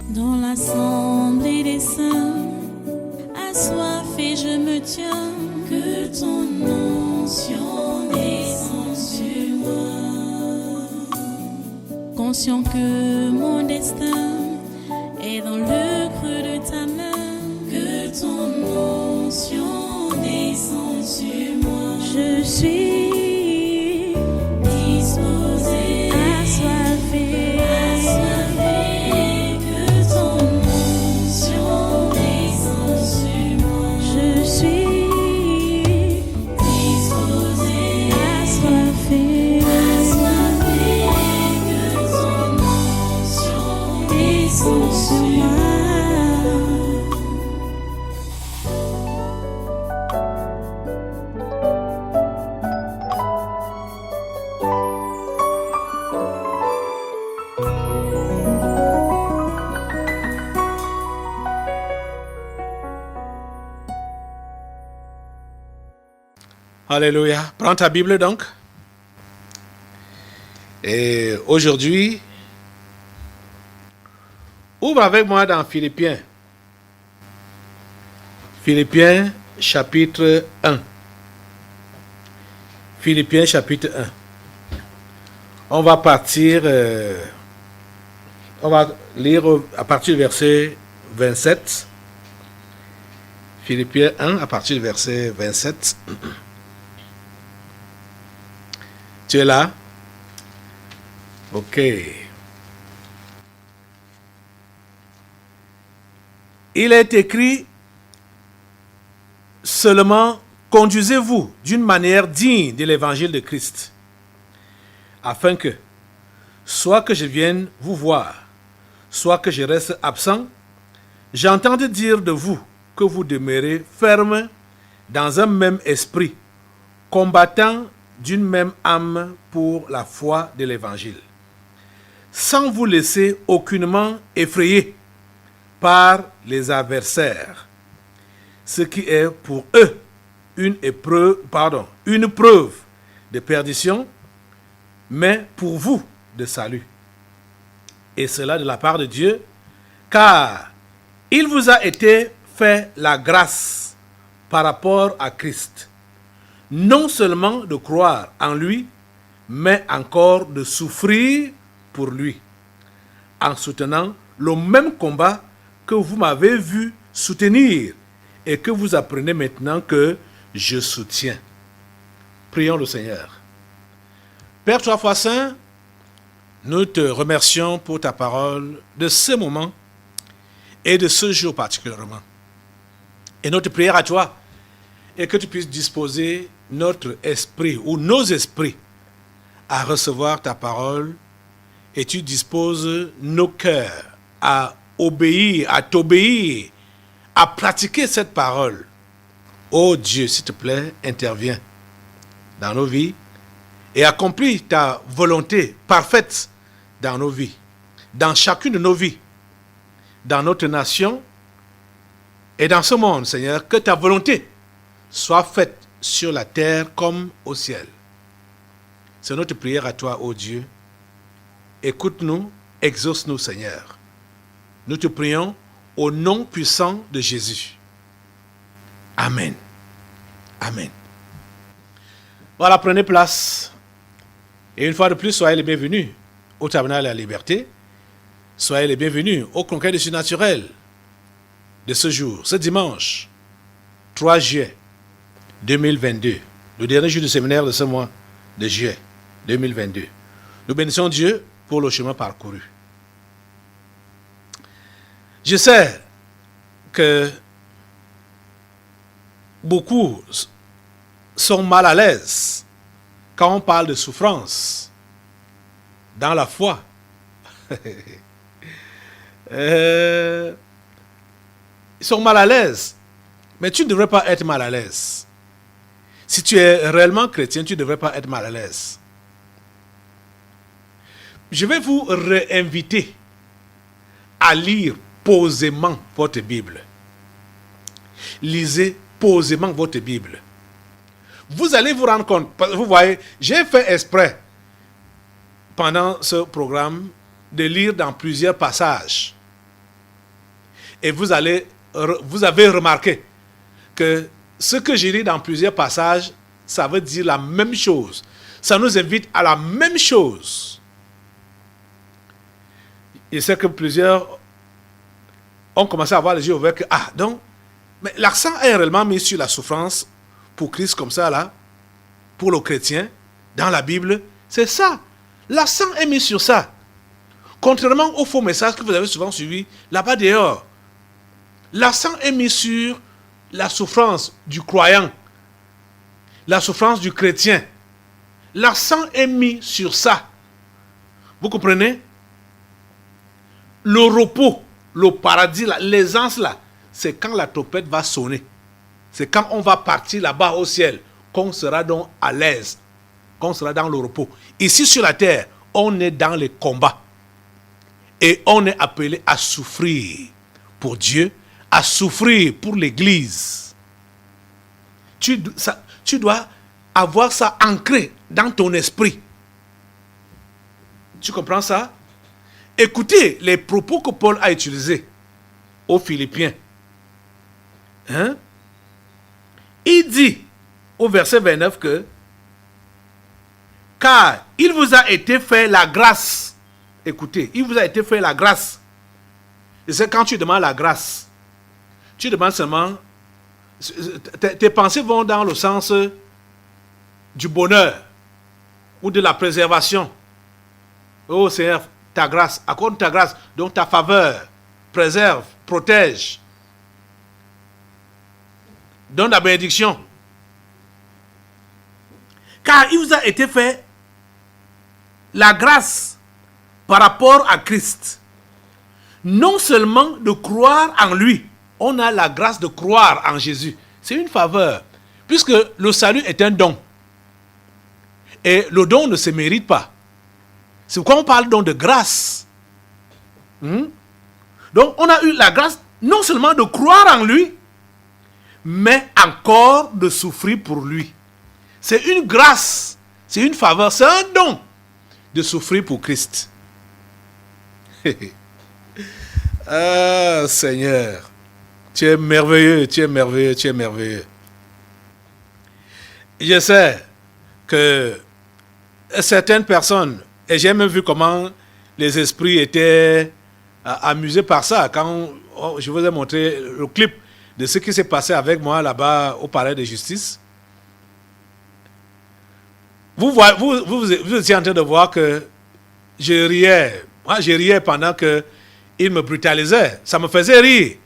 Dans l'assemblée des saints, assoiffé je me tiens, que ton onction descende sur moi. Conscient que mon destin est dans le creux de ta main, que ton onction descende sur moi. Je suis disposé, assoiffé, que ton onction descende sur moi. Je suis disposé, assoiffé, que ton onction descende sur moi. Alléluia. Prends ta Bible donc. Et aujourd'hui, ouvre avec moi dans Philippiens. Philippiens chapitre 1. Philippiens chapitre 1. On va partir, on va lire à partir du verset 27. Philippiens 1 à partir du verset 27. Tu es là? Ok. Il est écrit seulement conduisez-vous d'une manière digne de l'évangile de Christ, afin que, soit que je vienne vous voir, soit que je reste absent, j'entende dire de vous que vous demeurez ferme dans un même esprit, combattant d'une même âme pour la foi de l'évangile, sans vous laisser aucunement effrayer par les adversaires, ce qui est pour eux une preuve de perdition, mais pour vous de salut. Et cela de la part de Dieu, car il vous a été fait la grâce par rapport à Christ, non seulement de croire en lui, mais encore de souffrir pour lui, en soutenant le même combat que vous m'avez vu soutenir et que vous apprenez maintenant que je soutiens. Prions le Seigneur. Père trois fois saint, nous te remercions pour ta parole de ce moment et de ce jour particulièrement. Et notre prière à toi est que tu puisses disposer notre esprit ou nos esprits à recevoir ta parole, et tu disposes nos cœurs à obéir, à t'obéir, à pratiquer cette parole. Oh Dieu, s'il te plaît, interviens dans nos vies et accomplis ta volonté parfaite dans nos vies, dans chacune de nos vies, dans notre nation et dans ce monde, Seigneur, que ta volonté soit faite sur la terre comme au ciel. C'est notre prière à toi, ô Dieu. Écoute-nous, exauce-nous, Seigneur. Nous te prions au nom puissant de Jésus. Amen. Amen. Voilà, prenez place. Et une fois de plus, soyez les bienvenus au Tabernacle de la Liberté. Soyez les bienvenus au Conquête du Surnaturel de ce jour, ce dimanche 3 juillet 2022, le dernier jour du séminaire de ce mois de juillet 2022. Nous bénissons Dieu pour le chemin parcouru. Je sais que beaucoup sont mal à l'aise quand on parle de souffrance dans la foi. Ils sont mal à l'aise, mais tu ne devrais pas être mal à l'aise. Si tu es réellement chrétien, tu ne devrais pas être mal à l'aise. Je vais vous réinviter à lire posément votre Bible. Lisez posément votre Bible. Vous allez vous rendre compte, vous voyez, j'ai fait exprès pendant ce programme de lire dans plusieurs passages Et vous avez remarqué que ce que j'ai dit dans plusieurs passages, ça veut dire la même chose. Ça nous invite à la même chose. Je sais que plusieurs ont commencé à avoir les yeux ouverts que, donc, mais l'accent est réellement mis sur la souffrance pour Christ comme ça, là, pour le chrétien, dans la Bible. C'est ça. L'accent est mis sur ça. Contrairement au faux message que vous avez souvent suivi, là-bas dehors, l'accent est mis sur la souffrance du croyant, la souffrance du chrétien. L'accent est mis sur ça. Vous comprenez? Le repos, le paradis, l'aisance là, c'est quand la trompette va sonner. C'est quand on va partir là-bas au ciel, qu'on sera donc à l'aise, qu'on sera dans le repos. Ici sur la terre, on est dans les combats. Et on est appelé à souffrir pour Dieu, à souffrir pour l'Église. Tu dois avoir ça ancré dans ton esprit. Tu comprends ça? Écoutez les propos que Paul a utilisés aux Philippiens. Hein? Il dit au verset 29 que car il vous a été fait la grâce. Écoutez, il vous a été fait la grâce. Et c'est quand tu demandes la grâce, tu demandes seulement, tes pensées vont dans le sens du bonheur ou de la préservation. Oh Seigneur, ta grâce, accorde ta grâce, donc ta faveur, préserve, protège, donne la bénédiction. Car il vous a été fait la grâce par rapport à Christ. Non seulement de croire en lui, on a la grâce de croire en Jésus. C'est une faveur, puisque le salut est un don. Et le don ne se mérite pas. C'est pourquoi on parle donc de grâce. Donc on a eu la grâce non seulement de croire en lui, mais encore de souffrir pour lui. C'est une grâce, c'est une faveur, c'est un don de souffrir pour Christ. Ah Seigneur, tu es merveilleux, tu es merveilleux, tu es merveilleux. Je sais que certaines personnes, et j'ai même vu comment les esprits étaient amusés par ça, quand je vous ai montré le clip de ce qui s'est passé avec moi là-bas au palais de justice. Vous étiez en train de voir que je riais. Moi, je riais pendant qu'il me brutalisait. Ça me faisait rire.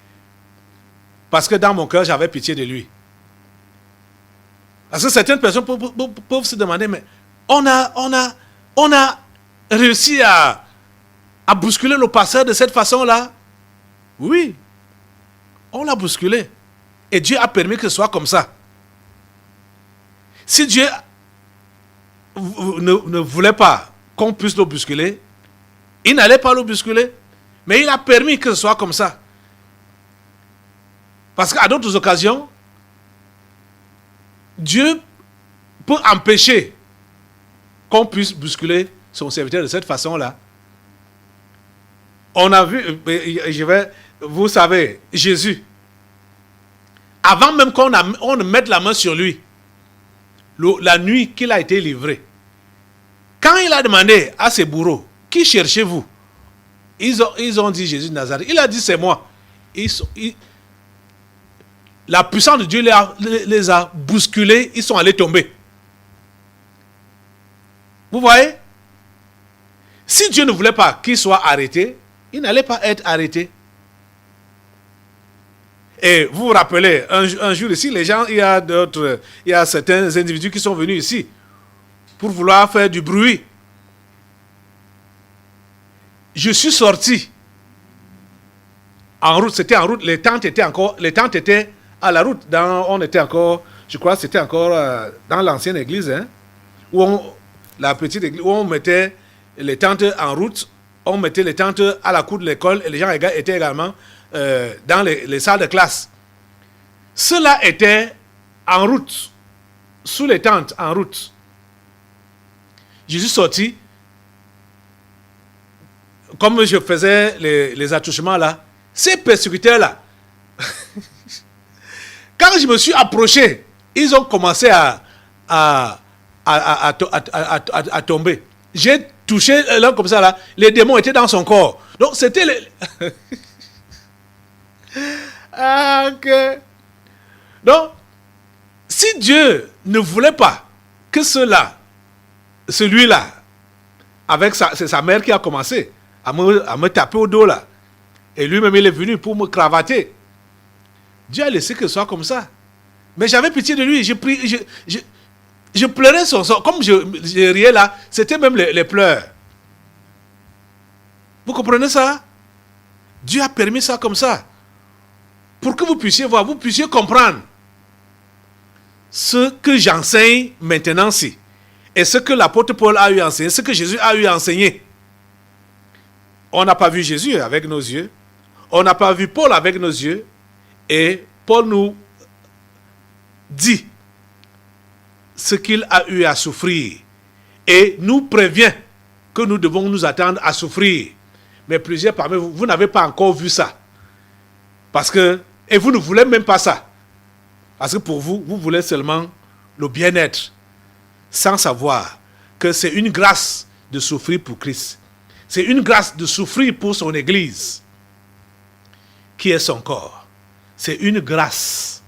Parce que dans mon cœur, j'avais pitié de lui. Parce que certaines personnes peuvent se demander, mais on a réussi à bousculer le pasteur de cette façon-là. Oui. On l'a bousculé. Et Dieu a permis que ce soit comme ça. Si Dieu ne voulait pas qu'on puisse le bousculer, il n'allait pas le bousculer. Mais il a permis que ce soit comme ça. Parce qu'à d'autres occasions, Dieu peut empêcher qu'on puisse bousculer son serviteur de cette façon-là. On a vu, vous savez, Jésus, avant même qu'on ne mette la main sur lui, la nuit qu'il a été livré, quand il a demandé à ses bourreaux, qui cherchez-vous? Ils ont dit Jésus de Nazareth. Il a dit c'est moi. La puissance de Dieu les a bousculés, ils sont allés tomber. Vous voyez? Si Dieu ne voulait pas qu'il soit arrêté, il n'allait pas être arrêté. Et vous vous rappelez, un jour ici, il y a certains individus qui sont venus ici pour vouloir faire du bruit. Je suis sorti en route, c'était en route, les tentes étaient à la route, on était encore, je crois que c'était encore dans l'ancienne église, hein, la petite église, où on mettait les tentes en route, on mettait les tentes à la cour de l'école et les gens étaient également dans les salles de classe. Cela était en route, sous les tentes, en route. Je suis sorti, comme je faisais les attouchements là, ces persécuteurs-là, quand je me suis approché, ils ont commencé à tomber. J'ai touché l'homme comme ça, là. Les démons étaient dans son corps. Donc, c'était les... ok. Donc, si Dieu ne voulait pas que celui-là, avec c'est sa mère qui a commencé à me taper au dos là, et lui-même il est venu pour me cravater, Dieu a laissé que ce soit comme ça. Mais j'avais pitié de lui, je pleurais son sang, comme je riais là, c'était même les pleurs. Vous comprenez ça? Dieu a permis ça comme ça, pour que vous puissiez voir, vous puissiez comprendre ce que j'enseigne maintenant-ci, et ce que l'apôtre Paul a eu enseigné, ce que Jésus a eu enseigné. On n'a pas vu Jésus avec nos yeux, on n'a pas vu Paul avec nos yeux, et Paul nous dit ce qu'il a eu à souffrir, et nous prévient que nous devons nous attendre à souffrir. Mais plusieurs parmi vous, vous n'avez pas encore vu ça. Parce que, et vous ne voulez même pas ça. Parce que pour vous, vous voulez seulement le bien-être, sans savoir que c'est une grâce de souffrir pour Christ. C'est une grâce de souffrir pour son Église, qui est son corps. C'est une grâce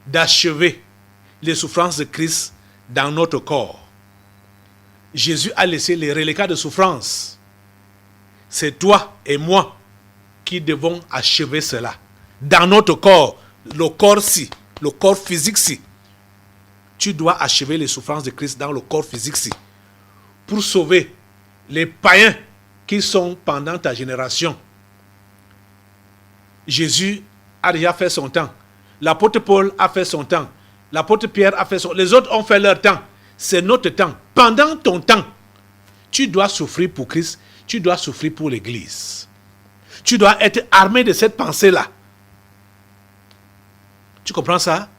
d'achever les souffrances de Christ dans notre corps. Jésus a laissé les reliquats de souffrance. C'est toi et moi qui devons achever cela dans notre corps, le corps-ci, le corps physique-ci. Tu dois achever les souffrances de Christ dans le corps physique-ci pour sauver les païens qui sont pendant ta génération. Jésus a déjà fait son temps. L'apôtre Paul a fait son temps. L'apôtre Pierre a fait son temps. Les autres ont fait leur temps. C'est notre temps. Pendant ton temps, tu dois souffrir pour Christ. Tu dois souffrir pour l'Église. Tu dois être armé de cette pensée-là. Tu comprends ça?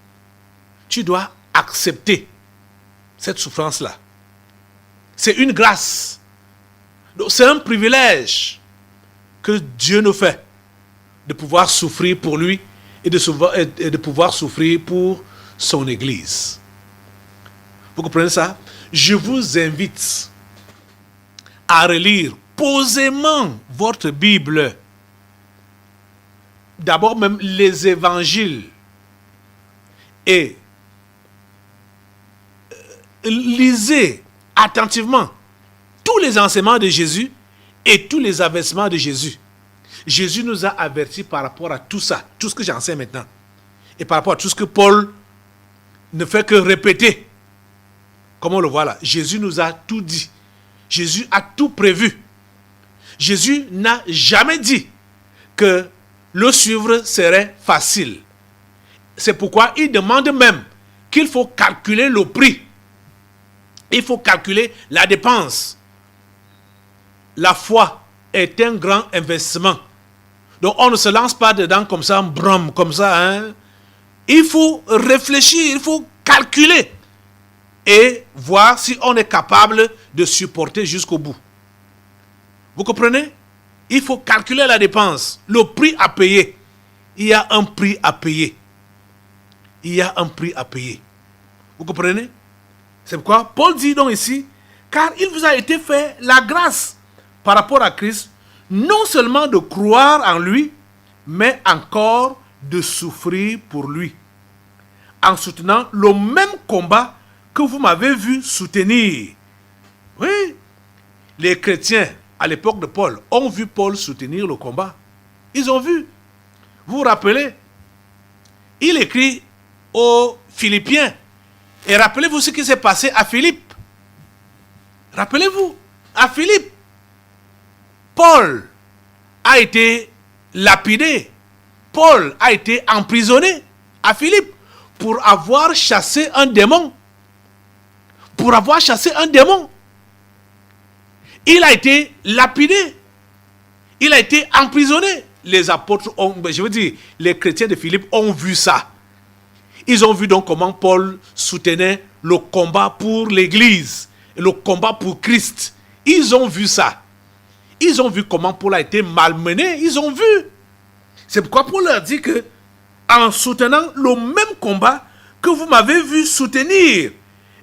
Tu dois accepter cette souffrance-là. C'est une grâce. C'est un privilège que Dieu nous fait de pouvoir souffrir pour lui et de pouvoir souffrir pour son Église. Vous comprenez ça? Je vous invite à relire posément votre Bible. D'abord même les évangiles. Et lisez attentivement tous les enseignements de Jésus et tous les avertissements de Jésus. Jésus nous a avertis par rapport à tout ça, tout ce que j'enseigne maintenant. Et par rapport à tout ce que Paul ne fait que répéter. Comme on le voit là, Jésus nous a tout dit. Jésus a tout prévu. Jésus n'a jamais dit que le suivre serait facile. C'est pourquoi il demande même qu'il faut calculer le prix. Il faut calculer la dépense. La foi est un grand investissement. Donc on ne se lance pas dedans comme ça, en brum, comme ça. Hein? Il faut réfléchir, il faut calculer et voir si on est capable de supporter jusqu'au bout. Vous comprenez? Il faut calculer la dépense, le prix à payer. Il y a un prix à payer. Il y a un prix à payer. Vous comprenez? C'est pourquoi Paul dit donc ici, car il vous a été fait la grâce par rapport à Christ, non seulement de croire en lui, mais encore de souffrir pour lui, en soutenant le même combat que vous m'avez vu soutenir. Oui, les chrétiens à l'époque de Paul ont vu Paul soutenir le combat. Ils ont vu. Vous vous rappelez? Il écrit aux Philippiens. Et rappelez-vous ce qui s'est passé à Philippe. Rappelez-vous, à Philippe, Paul a été lapidé. Paul a été emprisonné à Philippe pour avoir chassé un démon. Pour avoir chassé un démon. Il a été lapidé. Il a été emprisonné. Les apôtres ont, je veux dire, les chrétiens de Philippe ont vu ça. Ils ont vu donc comment Paul soutenait le combat pour l'Église, le combat pour Christ. Ils ont vu ça. ils ont vu comment Paul a été malmené, ils ont vu. C'est pourquoi Paul leur dit que, en soutenant le même combat que vous m'avez vu soutenir,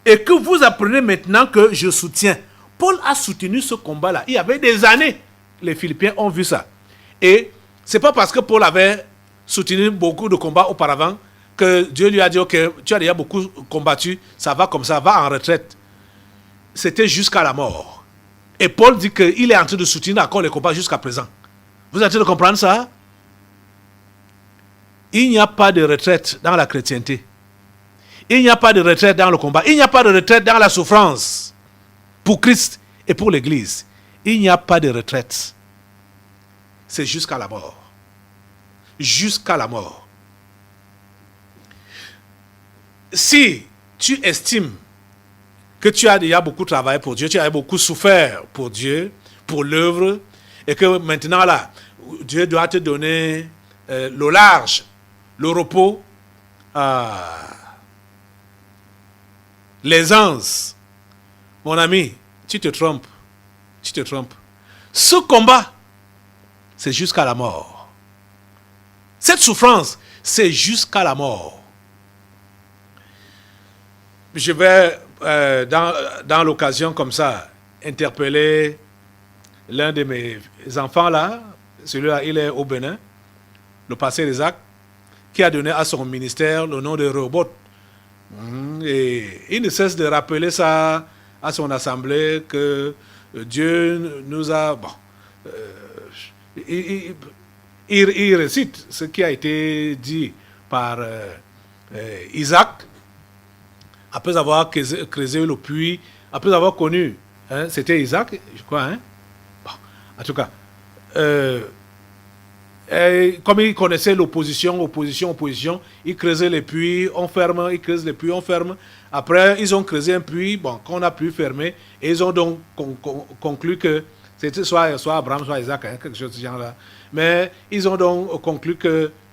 et que vous apprenez maintenant que je soutiens. Paul a soutenu ce combat-là. Il y avait des années. Les Philippiens ont vu ça. Et c'est pas parce que Paul avait soutenu beaucoup de combats auparavant que Dieu lui a dit, ok, tu as déjà beaucoup combattu, ça va comme ça, va en retraite. C'était jusqu'à la mort. Et Paul dit qu'il est en train de soutenir encore les combats jusqu'à présent. Vous êtes en train de comprendre ça? Il n'y a pas de retraite dans la chrétienté. Il n'y a pas de retraite dans le combat. Il n'y a pas de retraite dans la souffrance. Pour Christ et pour l'Église. Il n'y a pas de retraite. C'est jusqu'à la mort. Jusqu'à la mort. Si tu estimes que tu as déjà beaucoup travaillé pour Dieu, tu as beaucoup souffert pour Dieu, pour l'œuvre, et que maintenant là, Dieu doit te donner le large, le repos, l'aisance. Mon ami, tu te trompes. Tu te trompes. Ce combat, c'est jusqu'à la mort. Cette souffrance, c'est jusqu'à la mort. Je vais, dans l'occasion comme ça, interpeller l'un de mes enfants là. Celui-là, il est au Bénin, le pasteur Isaac, qui a donné à son ministère le nom de Rehoboth. Et il ne cesse de rappeler ça à son assemblée que Dieu nous a... Bon, il récite ce qui a été dit par Isaac après avoir creusé le puits, après avoir connu, c'était Isaac, je crois, bon, en tout cas, comme il connaissait l'opposition, il creusait les puits, on ferme, il creuse les puits, on ferme. Après, ils ont creusé un puits, bon, qu'on a pu fermer, et ils ont donc conclu que c'était soit Abraham, soit Isaac, quelque chose de ce genre-là. Mais ils ont donc conclu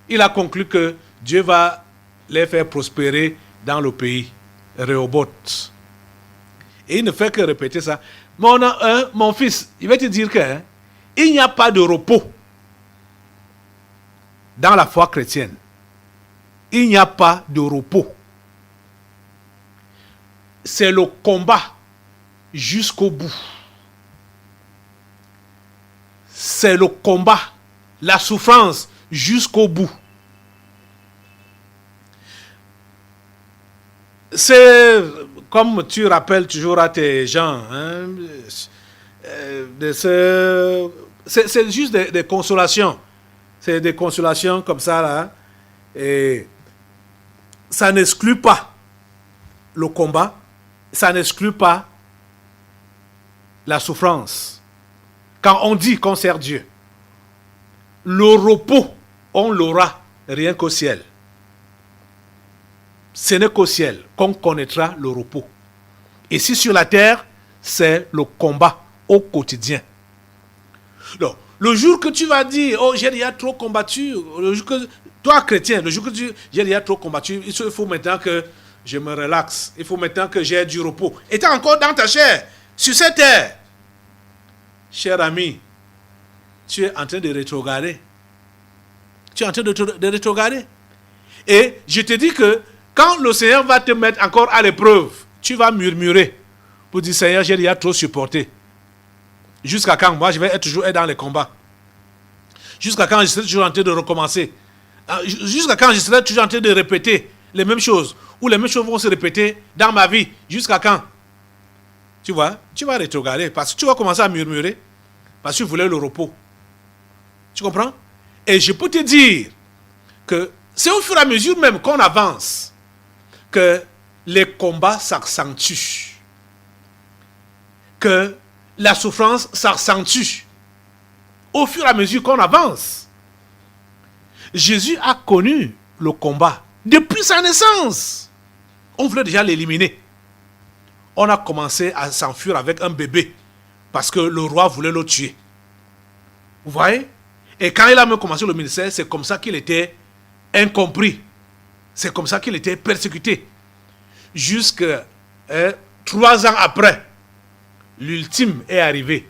il a conclu que Dieu va les faire prospérer dans le pays, Rehoboth. Et il ne fait que répéter ça. Mon fils, il va te dire que il n'y a pas de repos dans la foi chrétienne. Il n'y a pas de repos. C'est le combat jusqu'au bout. C'est le combat, la souffrance jusqu'au bout. C'est comme tu rappelles toujours à tes gens, c'est juste des consolations. C'est des consolations comme ça là. Et ça n'exclut pas le combat, ça n'exclut pas la souffrance. Quand on dit qu'on sert Dieu, le repos, on l'aura rien qu'au ciel. Ce n'est qu'au ciel qu'on connaîtra le repos. Ici sur la terre, c'est le combat au quotidien. Donc, le jour que tu vas dire, oh, j'ai déjà trop combattu, le jour que, toi chrétien, le jour que j'ai déjà trop combattu, il faut maintenant que je me relaxe, il faut maintenant que j'ai du repos. Et tu es encore dans ta chair, sur cette terre. Cher ami, tu es en train de rétrograder. Tu es en train de rétrograder. Et je te dis que quand le Seigneur va te mettre encore à l'épreuve, tu vas murmurer pour dire, Seigneur, j'ai déjà trop supporté. Jusqu'à quand? Moi, je vais toujours être dans les combats. Jusqu'à quand je serai toujours en train de recommencer? Jusqu'à quand je serai toujours en train de répéter les mêmes choses? Ou les mêmes choses vont se répéter dans ma vie? Jusqu'à quand? Tu vois? Tu vas rétrograder parce que tu vas commencer à murmurer parce que tu voulais le repos. Tu comprends? Et je peux te dire que c'est au fur et à mesure même qu'on avance que les combats s'accentuent. Que la souffrance s'accentue au fur et à mesure qu'on avance. Jésus a connu le combat depuis sa naissance. On voulait déjà l'éliminer. On a commencé à s'enfuir avec un bébé parce que le roi voulait le tuer. Vous voyez? Et quand il a même commencé le ministère, c'est comme ça qu'il était incompris. C'est comme ça qu'il était persécuté. Jusqu'à 3 ans après, l'ultime est arrivé.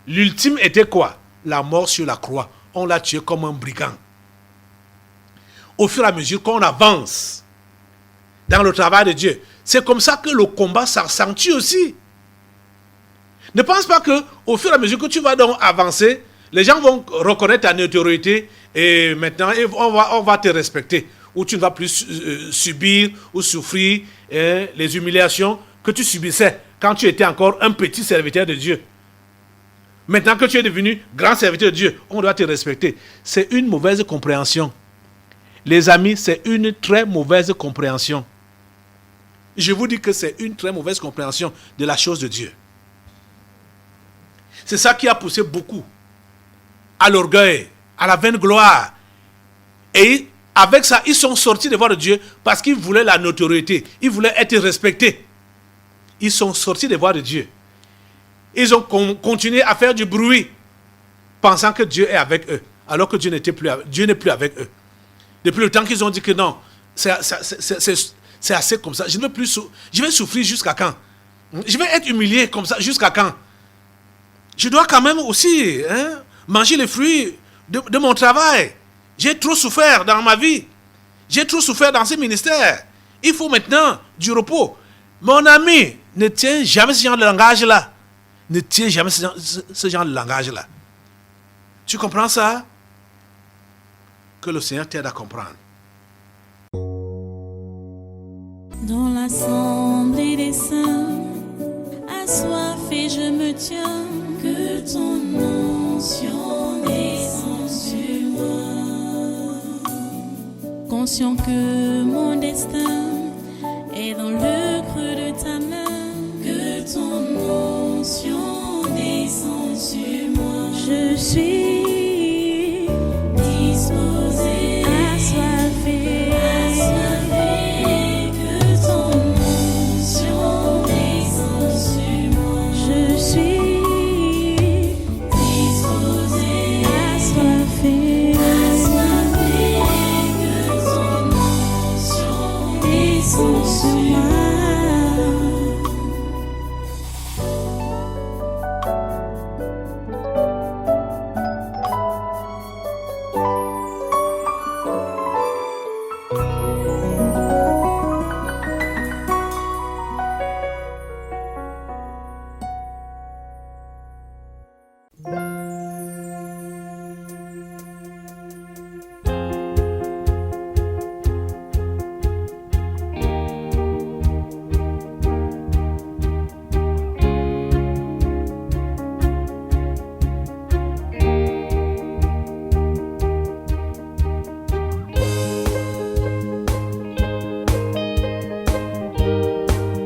L'ultime était quoi? La mort sur la croix. On l'a tué comme un brigand. Au fur et à mesure qu'on avance dans le travail de Dieu, c'est comme ça que le combat s'accentue aussi. Ne pense pas que au fur et à mesure que tu vas donc avancer, les gens vont reconnaître ta notoriété et maintenant on va te respecter. Ou tu ne vas plus subir ou souffrir les humiliations que tu subissais quand tu étais encore un petit serviteur de Dieu. Maintenant que tu es devenu grand serviteur de Dieu, on doit te respecter. C'est une mauvaise compréhension. Les amis, c'est une très mauvaise compréhension. Je vous dis que c'est une très mauvaise compréhension de la chose de Dieu. C'est ça qui a poussé beaucoup à l'orgueil, à la vaine gloire. Et avec ça, ils sont sortis devant Dieu parce qu'ils voulaient la notoriété. Ils voulaient être respectés. Ils sont sortis devant Dieu. Ils ont continué à faire du bruit, pensant que Dieu est avec eux, alors que Dieu n'est plus avec eux. Depuis le temps qu'ils ont dit que non, c'est assez comme ça. Je ne veux plus je vais souffrir jusqu'à quand? Je vais être humilié comme ça jusqu'à quand? Je dois quand même aussi manger les fruits de mon travail. J'ai trop souffert dans ma vie. J'ai trop souffert dans ce ministère. Il faut maintenant du repos. Mon ami, ne tiens jamais ce genre de langage-là. Ne tiens jamais ce genre de langage-là. Tu comprends ça? Que le Seigneur t'aide à comprendre. Dans l'assemblée des saints, assoiffé je me tiens, que ton onction descende sur moi. Conscient que mon destin est dans le creux de ta main, que ton onction descende sur moi. Je suis